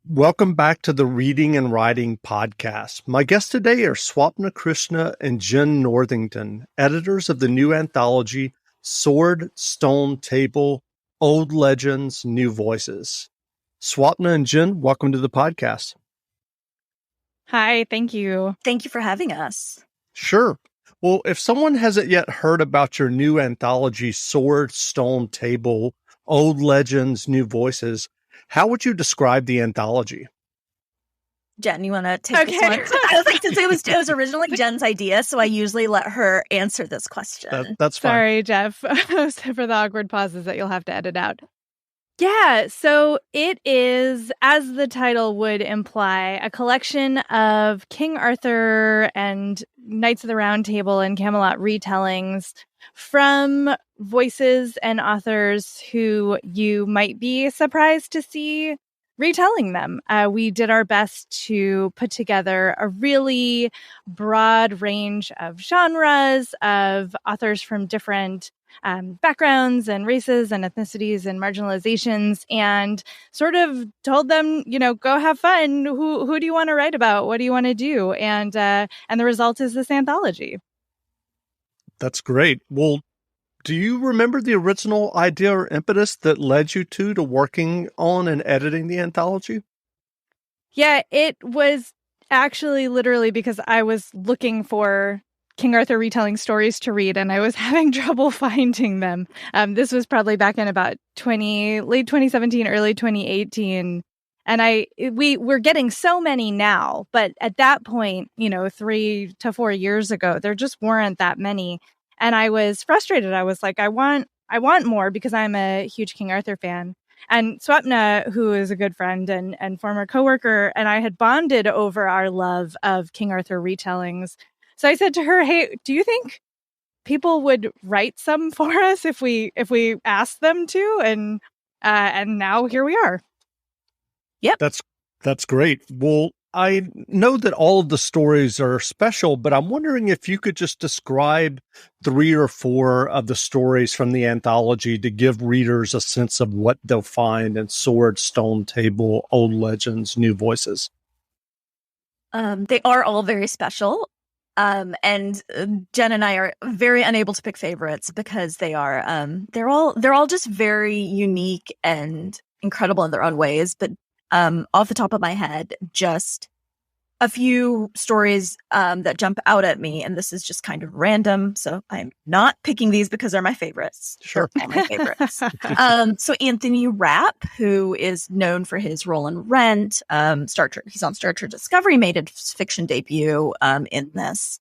Welcome back to the Reading and Writing Podcast. My guests today are Swapna, Krishna, and Jenn Northington, editors of the new anthology, Sword, Stone, Table, Old Legends, New Voices. Swapna and Jenn, welcome to the podcast. Hi, thank you. Thank you for having us. Sure. Well, if someone hasn't yet heard about your new anthology, Sword, Stone, Table, Old Legends, New Voices, how would you describe the anthology? Jenn, you want to take this one? I was like, since it was originally Jenn's idea, so I usually let her answer this question. That's fine. Sorry, Jeff, for the awkward pauses that you'll have to edit out. Yeah, so it is, as the title would imply, a collection of King Arthur and Knights of the Round Table and Camelot retellings from voices and authors who you might be surprised to see retelling them. We did our best to put together a really broad range of genres of authors from different backgrounds and races and ethnicities and marginalizations, and sort of told them, go have fun. Who do you want to write about? What do you want to do? And the result is this anthology. That's great. Well, do you remember the original idea or impetus that led you to working on and editing the anthology? Yeah, it was actually literally because I was looking for King Arthur retelling stories to read, and I was having trouble finding them. This was probably back in about late 2017, early 2018. And we're getting so many now, but at that point, 3 to 4 years ago, there just weren't that many. And I was frustrated. I was like, I want more because I'm a huge King Arthur fan. And Swapna, who is a good friend and former coworker, and I had bonded over our love of King Arthur retellings. So I said to her, "Hey, do you think people would write some for us if we asked them to?" And now here we are. Yep. That's great. Well, I know that all of the stories are special, but I'm wondering if you could just describe 3 or 4 of the stories from the anthology to give readers a sense of what they'll find in Sword, Stone, Table, Old Legends, New Voices. They are all very special. And Jenn and I are very unable to pick favorites because they are they're all just very unique and incredible in their own ways. But off the top of my head, just a few stories that jump out at me, and this is just kind of random, so I'm not picking these because they're my favorites. Sure. They're all my favorites. So Anthony Rapp, who is known for his role in Rent, Star Trek, he's on Star Trek Discovery, made a fiction debut in this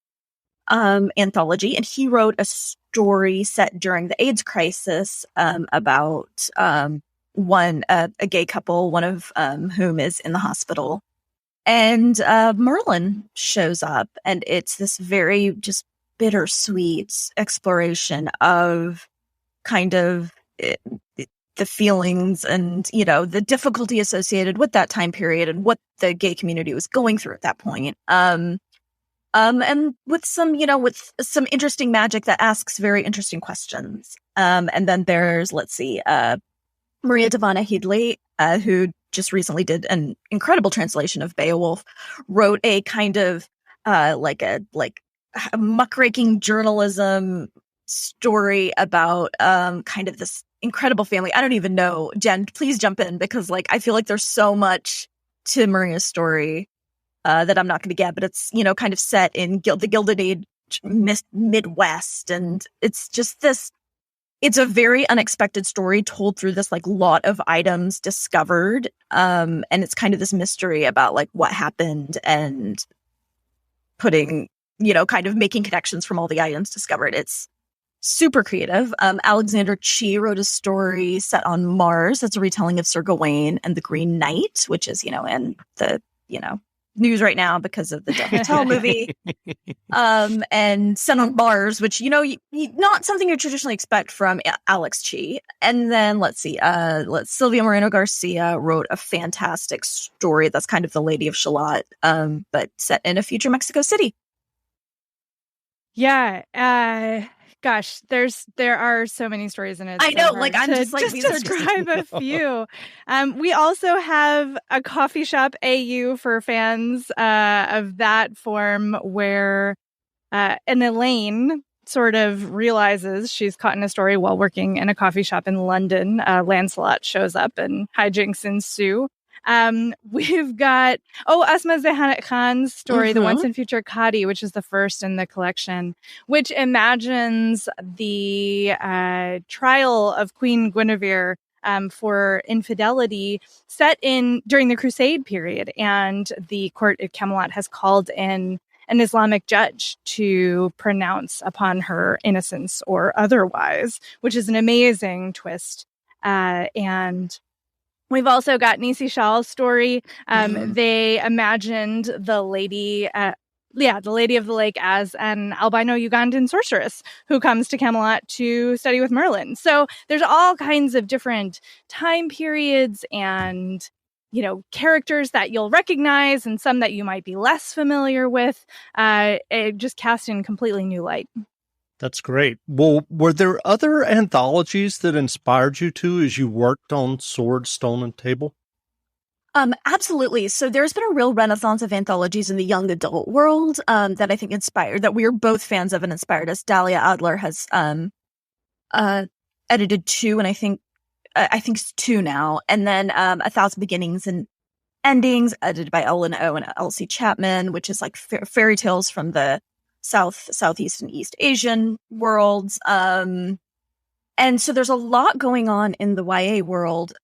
anthology, and he wrote a story set during the AIDS crisis about a gay couple, one of whom is in the hospital. And Merlin shows up, and it's this very just bittersweet exploration of kind of the feelings and, the difficulty associated with that time period and what the gay community was going through at that point. And with some interesting magic that asks very interesting questions. And then there's, Maria Devana Headley, who just recently did an incredible translation of Beowulf, wrote a kind of a muckraking journalism story about kind of this incredible family. I don't even know. Jenn, please jump in, because I feel like there's so much to Maria's story that I'm not going to get, but it's kind of set in the Gilded Age Midwest, and it's just this. It's a very unexpected story told through this lot of items discovered. And it's kind of this mystery about what happened and putting, kind of making connections from all the items discovered. It's super creative. Alexander Chee wrote a story set on Mars. That's a retelling of Sir Gawain and the Green Knight, which is, in the, news right now because of the Death Hotel movie. And Set on Mars, which, not something you traditionally expect from Alex Chee. And then Sylvia Moreno Garcia wrote a fantastic story that's kind of the Lady of Shalott, but set in a future Mexico City. Yeah. Gosh, there are so many stories in it. I know, like I'm just like these describe a few. We also have a coffee shop AU for fans of that form, where an Elaine sort of realizes she's caught in a story while working in a coffee shop in London. Lancelot shows up and hijinks ensue. We've got Asma Zehanat Khan's story, The Once and Future Kadi, which is the first in the collection, which imagines the trial of Queen Guinevere for infidelity set in during the Crusade period, and the court at Camelot has called in an Islamic judge to pronounce upon her innocence or otherwise, which is an amazing twist. And we've also got Nisi Shaw's story. They imagined the lady of the lake as an albino Ugandan sorceress who comes to Camelot to study with Merlin. So there's all kinds of different time periods and, characters that you'll recognize and some that you might be less familiar with. It just cast in completely new light. That's great. Well, were there other anthologies that inspired you too as you worked on Sword, Stone, and Table? Absolutely. So there's been a real renaissance of anthologies in the young adult world that I think that we are both fans of and inspired us. Dahlia Adler has edited 2, and I think it's 2 now. And then A Thousand Beginnings and Endings, edited by Ellen O and Elsie Chapman, which is like fairy tales from the Southeast and East Asian worlds. And so there's a lot going on in the YA world,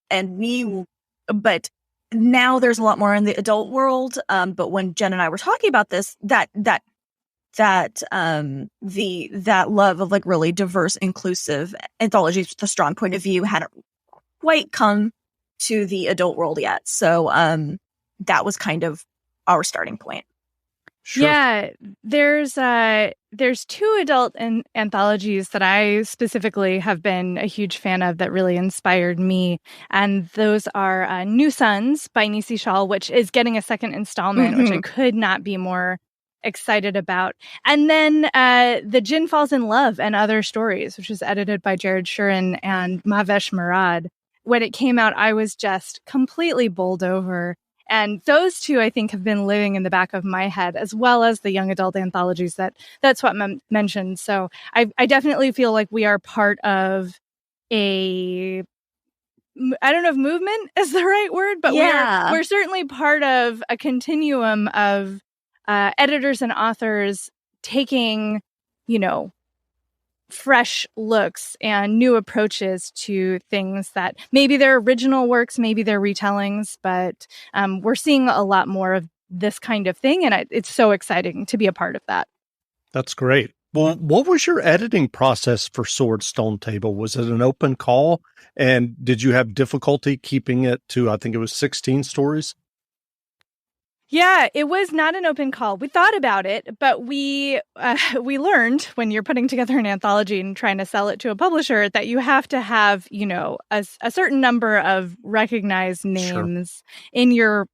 but now there's a lot more in the adult world. But when Jenn and I were talking about this, that love of like really diverse, inclusive anthologies with a strong point of view hadn't quite come to the adult world yet. So that was kind of our starting point. Sure. Yeah, there's 2 adult anthologies that I specifically have been a huge fan of that really inspired me, and those are New Sons by Nisi Shaw, which is getting a second installment, which I could not be more excited about, and then The Jinn Falls in Love and Other Stories, which is edited by Jared Shurin and Mavesh Murad. When it came out, I was just completely bowled over. And those 2, I think, have been living in the back of my head, as well as the young adult anthologies that's what mentioned. So I definitely feel like we are part of I don't know if movement is the right word, but we're certainly part of a continuum of editors and authors taking, fresh looks and new approaches to things that maybe they're original works, maybe they're retellings, but we're seeing a lot more of this kind of thing, and it's so exciting to be a part of that. That's great. Well, what was your editing process for Sword, Stone, Table? Was it an open call, and did you have difficulty keeping it to, I think it was 16 stories? Yeah, it was not an open call. We thought about it, but we learned when you're putting together an anthology and trying to sell it to a publisher that you have to have, a certain number of recognized names in your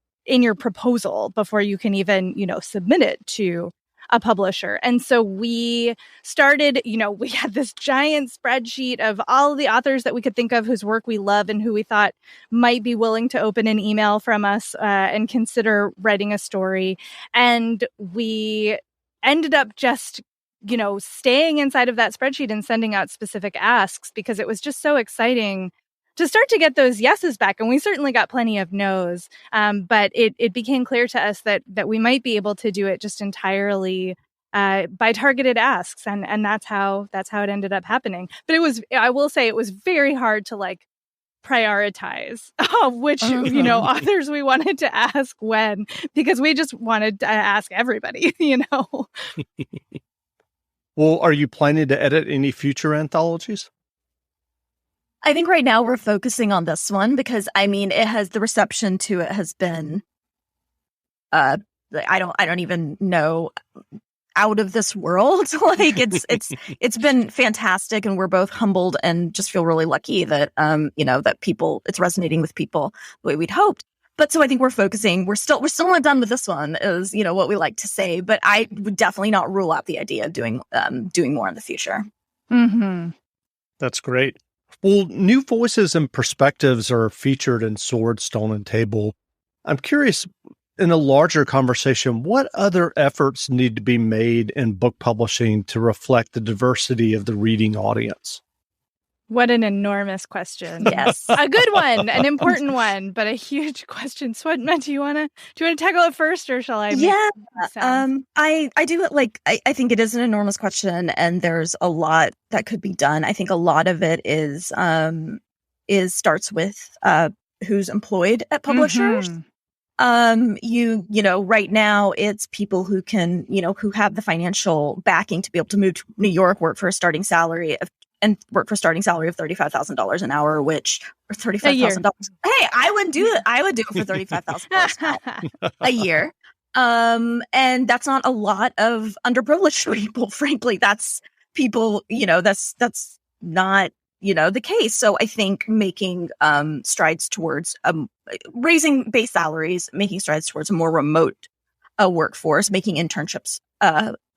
proposal before you can even, submit it to a publisher. And so we started, we had this giant spreadsheet of all of the authors that we could think of whose work we love and who we thought might be willing to open an email from us and consider writing a story. And we ended up just, staying inside of that spreadsheet and sending out specific asks because it was just so exciting to start to get those yeses back. And we certainly got plenty of no's. But it became clear to us that we might be able to do it just entirely by targeted asks. And that's how it ended up happening. But I will say it was very hard to prioritize which, authors we wanted to ask when, because we just wanted to ask everybody, Well, are you planning to edit any future anthologies? I think right now we're focusing on this one because the reception to it has been I don't even know, out of this world. It's been fantastic, and we're both humbled and just feel really lucky that that it's resonating with people the way we'd hoped. But so I think we're focusing. We're still not done with this one, is what we like to say. But I would definitely not rule out the idea of doing more in the future. Mm-hmm. That's great. Well, new voices and perspectives are featured in Sword, Stone, and Table. I'm curious, in a larger conversation, what other efforts need to be made in book publishing to reflect the diversity of the reading audience? What an enormous question. Yes. A good one, an important one, but a huge question. Swapna, do you want to tackle it first, or shall I? I do it I think it is an enormous question, and there's a lot that could be done. I think a lot of it is starts with who's employed at publishers. Mm-hmm. Right now it's people who can, who have the financial backing to be able to move to New York, work for a starting salary of $35,000 an hour, or $35,000. Hey, I would do it. I would do it for $35,000 a year. And that's not a lot of underprivileged people, frankly. That's people, that's not, the case. So I think making strides towards raising base salaries, making strides towards a more remote workforce, making internships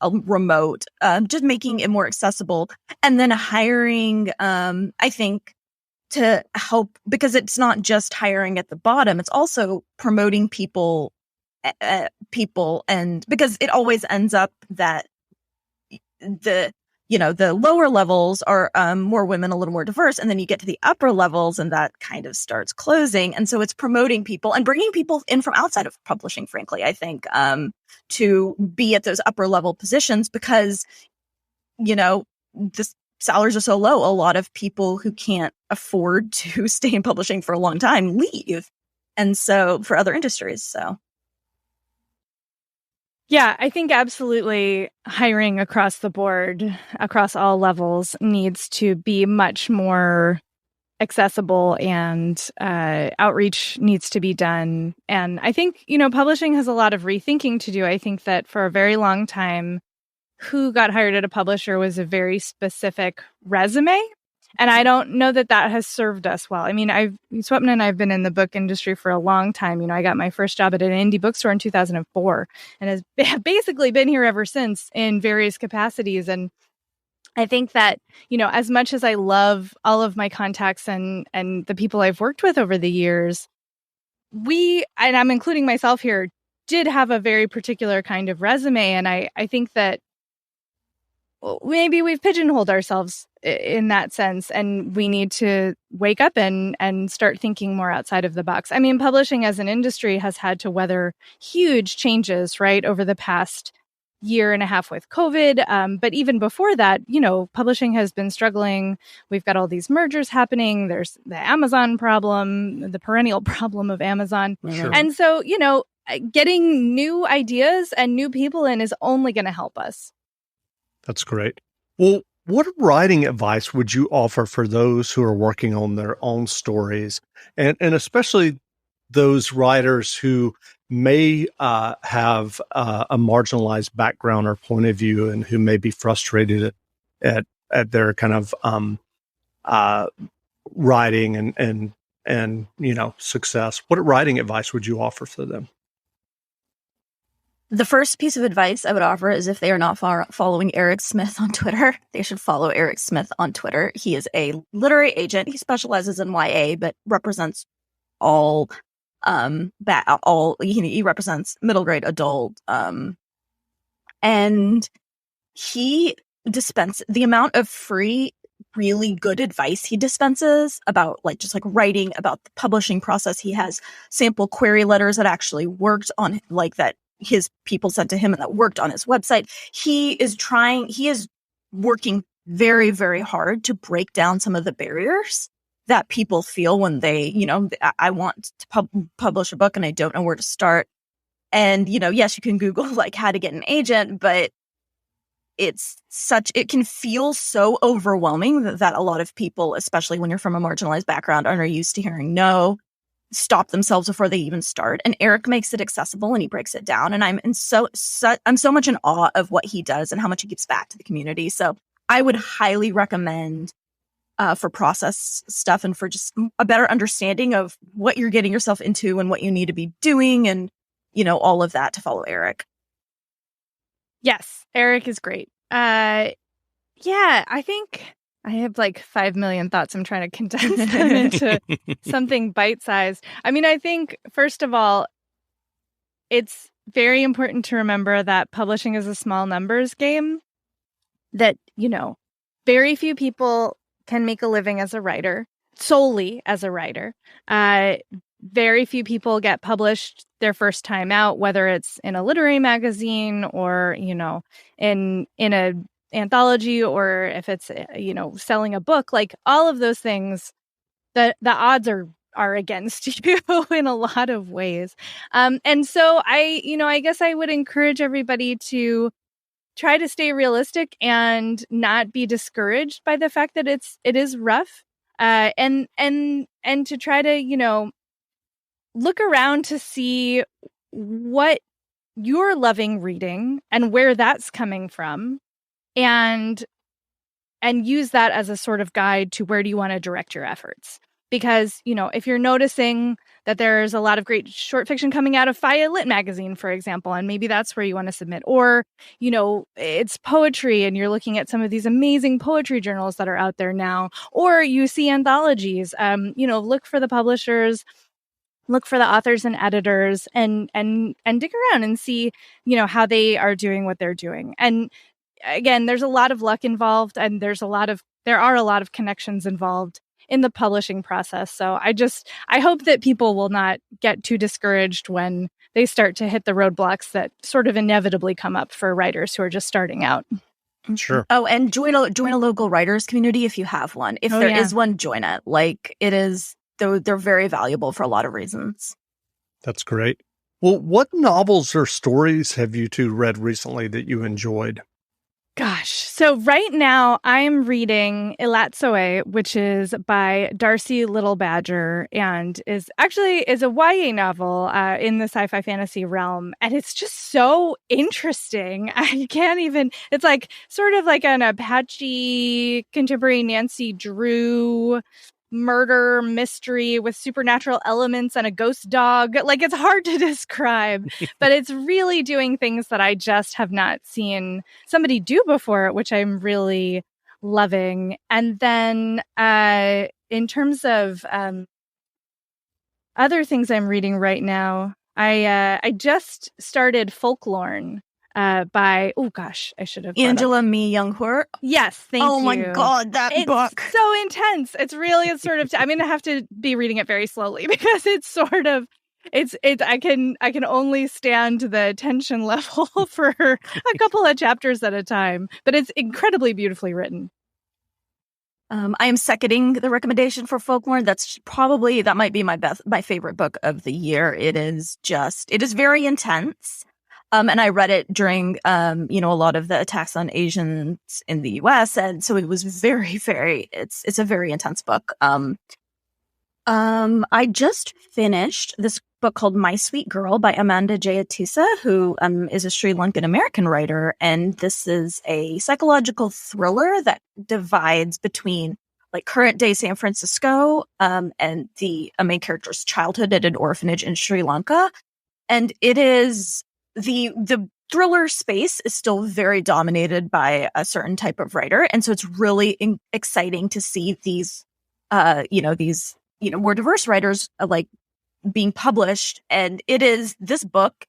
remote, just making it more accessible, and then hiring, I think, to help, because it's not just hiring at the bottom, it's also promoting people, and because it always ends up that the lower levels are more women, a little more diverse, and then you get to the upper levels and that kind of starts closing. And so it's promoting people and bringing people in from outside of publishing, frankly, I think, to be at those upper level positions, because, the salaries are so low. A lot of people who can't afford to stay in publishing for a long time leave. And so for other industries, so. Yeah, I think absolutely hiring across the board, across all levels, needs to be much more accessible, and outreach needs to be done. And I think, publishing has a lot of rethinking to do. I think that for a very long time, who got hired at a publisher was a very specific resume. And I don't know that has served us well. I mean, Swapna and I have been in the book industry for a long time. I got my first job at an indie bookstore in 2004 and has basically been here ever since in various capacities. And I think that, as much as I love all of my contacts and the people I've worked with over the years, and I'm including myself here, did have a very particular kind of resume. And I think that maybe we've pigeonholed ourselves in that sense, and we need to wake up and start thinking more outside of the box. I mean, publishing as an industry has had to weather huge changes, right, over the past year and a half with COVID. But even before that, publishing has been struggling. We've got all these mergers happening. There's the Amazon problem, the perennial problem of Amazon. Sure. And so, getting new ideas and new people in is only going to help us. That's great. Well, what writing advice would you offer for those who are working on their own stories, and especially those writers who may have a marginalized background or point of view, and who may be frustrated at their kind of writing and success? What writing advice would you offer for them? The first piece of advice I would offer is, if they are not following Eric Smith on Twitter, they should follow Eric Smith on Twitter. He is a literary agent. He specializes in YA, but represents all he represents middle grade adult. And he dispenses the amount of free, really good advice he dispenses about writing, about the publishing process. He has sample query letters that actually worked on that his people sent to him and that worked on his website. He is working very, very hard to break down some of the barriers that people feel when they, I want to publish a book and I don't know where to start. And, yes, you can Google how to get an agent, but it can feel so overwhelming that a lot of people, especially when you're from a marginalized background, are used to hearing no, stop themselves before they even start. And Eric makes it accessible and he breaks it down. And I'm so much in awe of what he does and how much he gives back to the community. So I would highly recommend for process stuff and for just a better understanding of what you're getting yourself into and what you need to be doing and, all of that, to follow Eric. Yes, Eric is great. Yeah, I think I have like 5 million thoughts. I'm trying to condense them into something bite-sized. I mean, I think, first of all, it's very important to remember that publishing is a small numbers game, that, very few people can make a living as a writer, solely as a writer. Very few people get published their first time out, whether it's in a literary magazine or, in a anthology, or if it's, selling a book. Like, all of those things, the odds are against you in a lot of ways. And so I guess I would encourage everybody to try to stay realistic and not be discouraged by the fact that it is rough, and to try to look around to see what you're loving reading and where that's coming from, and use that as a sort of guide to where do you want to direct your efforts. Because, if you're noticing that there's a lot of great short fiction coming out of Faya Lit magazine, for example, and maybe that's where you want to submit, or, it's poetry and you're looking at some of these amazing poetry journals that are out there now, or you see anthologies, look for the publishers, look for the authors and editors, and dig around and see, how they are doing what they're doing. And again, there's a lot of luck involved, and there are a lot of connections involved in the publishing process. So I hope that people will not get too discouraged when they start to hit the roadblocks that sort of inevitably come up for writers who are just starting out. Sure. Oh, and join a local writers community if you have one. If there is one, join it. Like, it is, they're very valuable for a lot of reasons. That's great. Well, what novels or stories have you two read recently that you enjoyed? Gosh. So right now I'm reading Ilatsoe, which is by Darcy Little Badger, and is a YA novel in the sci-fi fantasy realm. And it's just so interesting. It's like sort of like an Apache contemporary Nancy Drew murder mystery with supernatural elements and a ghost dog. Like, it's hard to describe, but it's really doing things that I just have not seen somebody do before, which I'm really loving. And then in terms of other things I'm reading right now, I just started Folklorn by, I should have Angela Mi Young-hur. Yes, thank you. Oh my God, that book. It's so intense. It's sort of, I'm going to have to be reading it very slowly because it's sort of, I can only stand the tension level for a couple of chapters at a time, but it's incredibly beautifully written. I am seconding the recommendation for Folklorn. That might be my favorite book of the year. It is very intense. And I read it during, a lot of the attacks on Asians in the US. And so it was very, very, it's a very intense book. I just finished this book called My Sweet Girl by Amanda Jayatissa, who is a Sri Lankan American writer. And this is a psychological thriller that divides between like current day San Francisco and the main character's childhood at an orphanage in Sri Lanka. And it is the thriller space is still very dominated by a certain type of writer. And so it's really exciting to see these more diverse writers like being published. And it is this book.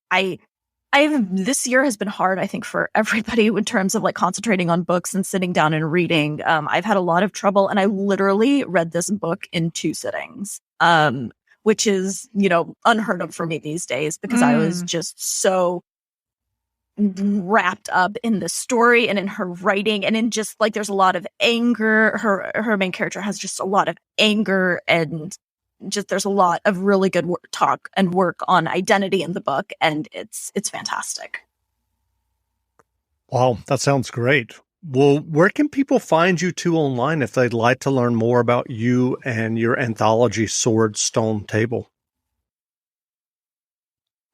This year has been hard, I think, for everybody in terms of like concentrating on books and sitting down and reading. I've had a lot of trouble, and I literally read this book in 2 sittings. Which is, unheard of for me these days because I was just so wrapped up in the story and in her writing and in just like, there's a lot of anger. Her main character has just a lot of anger, and just, there's a lot of really good talk and work on identity in the book. And it's fantastic. Wow, that sounds great. Well, where can people find you two online if they'd like to learn more about you and your anthology Sword Stone Table?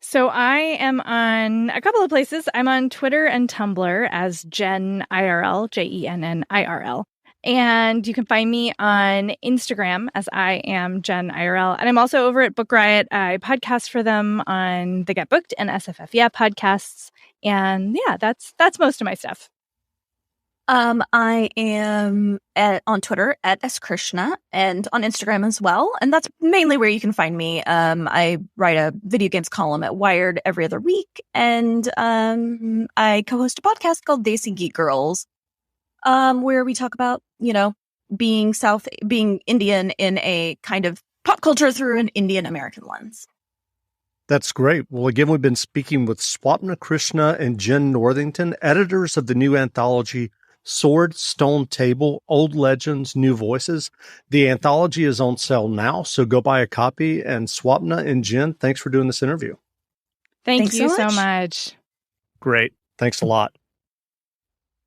So I am on a couple of places. I'm on Twitter and Tumblr as Jenn IRL, JENNIRL. And you can find me on Instagram as I am Jenn IRL. And I'm also over at Book Riot. I podcast for them on the Get Booked and SFF Yeah podcasts. And yeah, that's most of my stuff. I am on Twitter at @Krishna and on Instagram as well. And that's mainly where you can find me. I write a video games column at Wired every other week. And I co-host a podcast called Desi Geek Girls, where we talk about, being Indian in a kind of pop culture through an Indian American lens. That's great. Well, again, we've been speaking with Swapna, Krishna, and Jenn Northington, editors of the new anthology, Sword, Stone, Table, Old Legends, New Voices. The anthology is on sale now, so go buy a copy. And Swapna and Jenn, thanks for doing this interview. Thanks you so much. Great. Thanks a lot.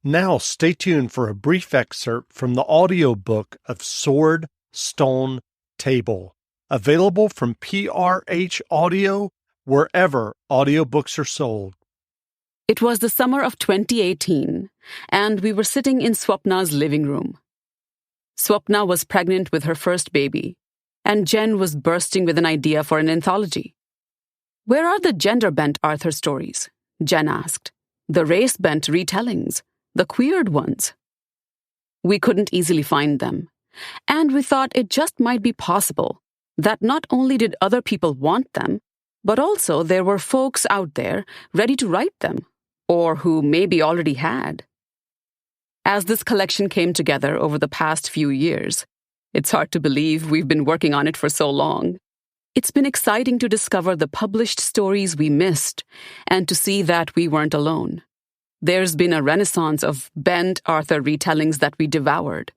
Now, stay tuned for a brief excerpt from the audiobook of Sword, Stone, Table, available from PRH Audio, wherever audiobooks are sold. It was the summer of 2018, and we were sitting in Swapna's living room. Swapna was pregnant with her first baby, and Jenn was bursting with an idea for an anthology. "Where are the gender-bent Arthur stories?" Jenn asked. "The race-bent retellings, the queered ones." We couldn't easily find them, and we thought it just might be possible that not only did other people want them, but also there were folks out there ready to write them, or who maybe already had. As this collection came together over the past few years, it's hard to believe we've been working on it for so long. It's been exciting to discover the published stories we missed and to see that we weren't alone. There's been a renaissance of bent Arthur retellings that we devoured.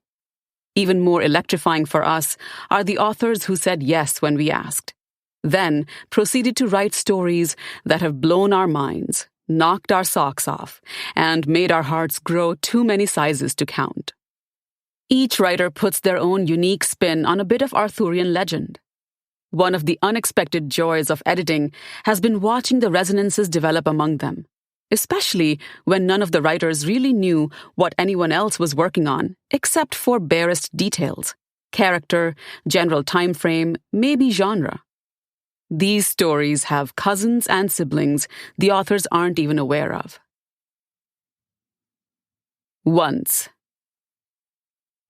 Even more electrifying for us are the authors who said yes when we asked, then proceeded to write stories that have blown our minds, knocked our socks off, and made our hearts grow too many sizes to count. Each writer puts their own unique spin on a bit of Arthurian legend. One of the unexpected joys of editing has been watching the resonances develop among them, especially when none of the writers really knew what anyone else was working on, except for barest details, character, general time frame, maybe genre. These stories have cousins and siblings the authors aren't even aware of. Once.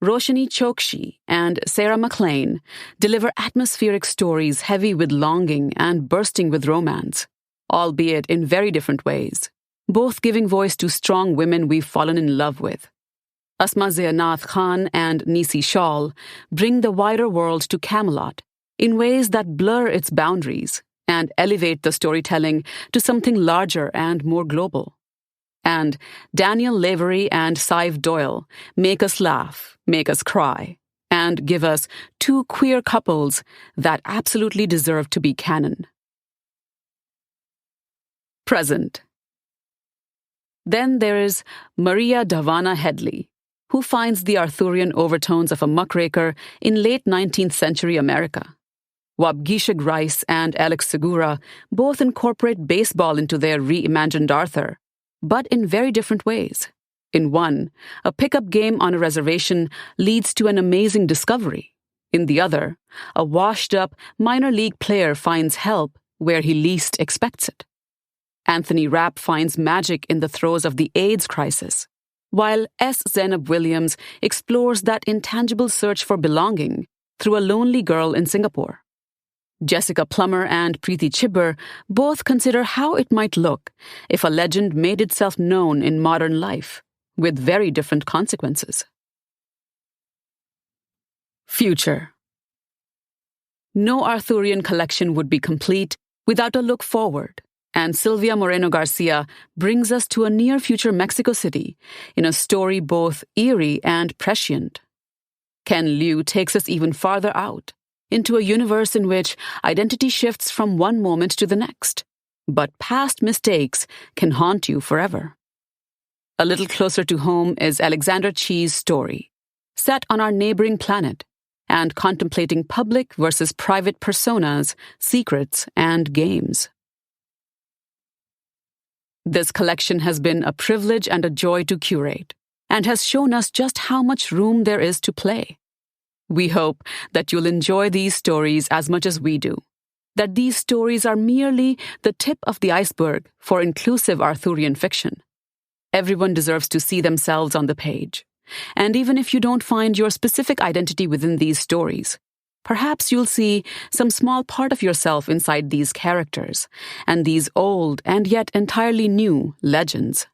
Roshani Chokshi and Sarah MacLean deliver atmospheric stories heavy with longing and bursting with romance, albeit in very different ways, both giving voice to strong women we've fallen in love with. Asma Zainath Khan and Nisi Shawl bring the wider world to Camelot in ways that blur its boundaries and elevate the storytelling to something larger and more global. And Daniel Lavery and Sive Doyle make us laugh, make us cry, and give us two queer couples that absolutely deserve to be canon. Present. Then there is Maria Davana Headley, who finds the Arthurian overtones of a muckraker in late 19th century America. Wabgisha Grice and Alex Segura both incorporate baseball into their reimagined Arthur, but in very different ways. In one, a pickup game on a reservation leads to an amazing discovery. In the other, a washed-up minor league player finds help where he least expects it. Anthony Rapp finds magic in the throes of the AIDS crisis, while S. Zainab Williams explores that intangible search for belonging through a lonely girl in Singapore. Jessica Plummer and Preeti Chibber both consider how it might look if a legend made itself known in modern life, with very different consequences. Future. No Arthurian collection would be complete without a look forward, and Sylvia Moreno Garcia brings us to a near-future Mexico City in a story both eerie and prescient. Ken Liu takes us even farther out, into a universe in which identity shifts from one moment to the next, but past mistakes can haunt you forever. A little closer to home is Alexander Chee's story, set on our neighboring planet and contemplating public versus private personas, secrets, and games. This collection has been a privilege and a joy to curate, and has shown us just how much room there is to play. We hope that you'll enjoy these stories as much as we do, that these stories are merely the tip of the iceberg for inclusive Arthurian fiction. Everyone deserves to see themselves on the page. And even if you don't find your specific identity within these stories, perhaps you'll see some small part of yourself inside these characters and these old and yet entirely new legends.